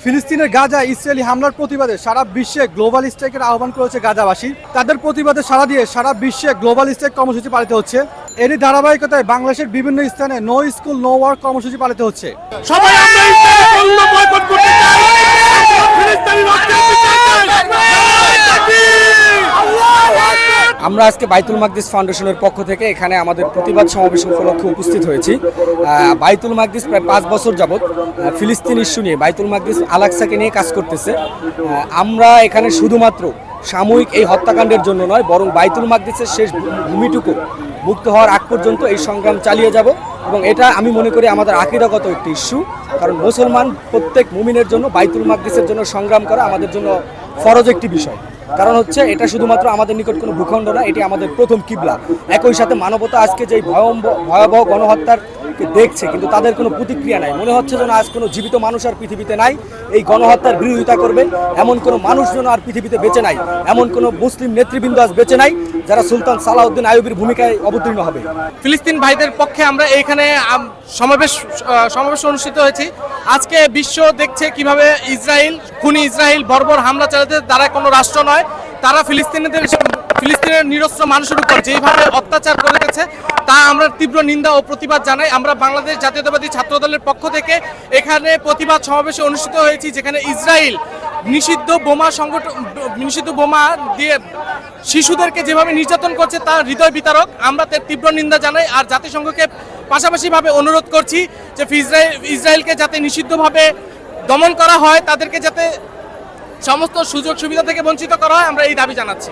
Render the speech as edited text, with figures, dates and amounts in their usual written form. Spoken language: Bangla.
ফিলিস্তিনের গাজা ইসরায়েলি হামলার প্রতিবাদে সারা বিশ্বে গ্লোবাল স্ট্রাইকের আহ্বান করেছে গাজাবাসী। তাদের প্রতিবাদে সাড়া দিয়ে সারা বিশ্বে গ্লোবাল স্ট্রাইক কর্মসূচি পালিত হচ্ছে। এরই ধারাবাহিকতায় বাংলাদেশের বিভিন্ন স্থানে নো স্কুল নো ওয়ার্ক কর্মসূচি পালিত হচ্ছে। সবাই আমরা ইসরায়েলের পণ্য বয়কট করতে চাই। ফিলিস্তিনি রক্তের বিচার চাই। আমরা আজকে বাইতুল মাকদিস ফাউন্ডেশনের পক্ষ থেকে এখানে আমাদের প্রতিবাদ সমাবেশ উপলক্ষে উপস্থিত হয়েছি। বাইতুল মাকদিস প্রায় 5 বছর যাবৎ ফিলিস্তিন ইস্যু নিয়ে বাইতুল মাকদিস আল-আকসাকে নিয়ে কাজ করতেছে। আমরা এখানে শুধুমাত্র সাময়িক এই হত্যাকাণ্ডের জন্য নয়, বরং বাইতুল মাকদিসের শেষ ভূমিটুকু মুক্ত হওয়ার আগ পর্যন্ত এই সংগ্রাম চালিয়ে যাব। এবং এটা আমি মনে করি আমাদের আকীদাগত একটি ইস্যু, কারণ মুসলমান প্রত্যেক মুমিনের জন্য বাইতুল মাকদিসের জন্য সংগ্রাম করা আমাদের জন্য ফরজ একটি বিষয়। কারণ হচ্ছে এটা শুধুমাত্র আমাদের নিকট কোনো ভূখণ্ড না, এটি আমাদের প্রথম কিবলা। একই সাথে মানবতা আজকে যেই ভয়াবহ গণহত্যার দেখছে, কিন্তু তাদের কোনো প্রতিক্রিয়া নাই। মনে হচ্ছে যেন আজ কোনো জীবিত মানুষ আর পৃথিবীতে নাই। এই গণহত্যার বিরোধিতা করবে এমন কোনো মানুষ যেন আর পৃথিবীতে বেঁচে নাই, এমন কোনো মুসলিম নেতৃবৃন্দ আজ বেঁচে নাই যারা সালাউদ্দিন আইয়ুবীর ভূমিকায় অবতীর্ণ হবে। ফিলিস্তিন ভাইদের পক্ষে আমরা এইখানে সমাবেশ অনুষ্ঠিত হয়েছি। আজকে বিশ্ব দেখছে কিভাবে খুনি ইসরায়েল বর্বর হামলা চালাতে, তারা কোনো রাষ্ট্র নয়, তারা ফিলিস্তিনের নিরস্ত্র মানুষের উপর যেভাবে অত্যাচার করে গেছে তা আমরা তীব্র নিন্দা ও প্রতিবাদ জানাই। আমরা বাংলাদেশ জাতীয়তাবাদী ছাত্র দলের পক্ষ থেকে এখানে প্রতিবাদ সমাবেশে অনুষ্ঠিত হয়েছি, যেখানে ইসরায়েল নিষিদ্ধ বোমা দিয়ে শিশুদেরকে যেভাবে নির্যাতন করছে তা হৃদয় বিতারক। আমরা তার তীব্র নিন্দা জানাই। আর জাতিসংঘকে পাশাপাশিভাবে অনুরোধ করছি যে ইসরায়েলকে যাতে নিষিদ্ধভাবে দমন করা হয়, তাদেরকে যাতে সমস্ত সুযোগ সুবিধা থেকে বঞ্চিত করা হয়, আমরা এই দাবি জানাচ্ছি।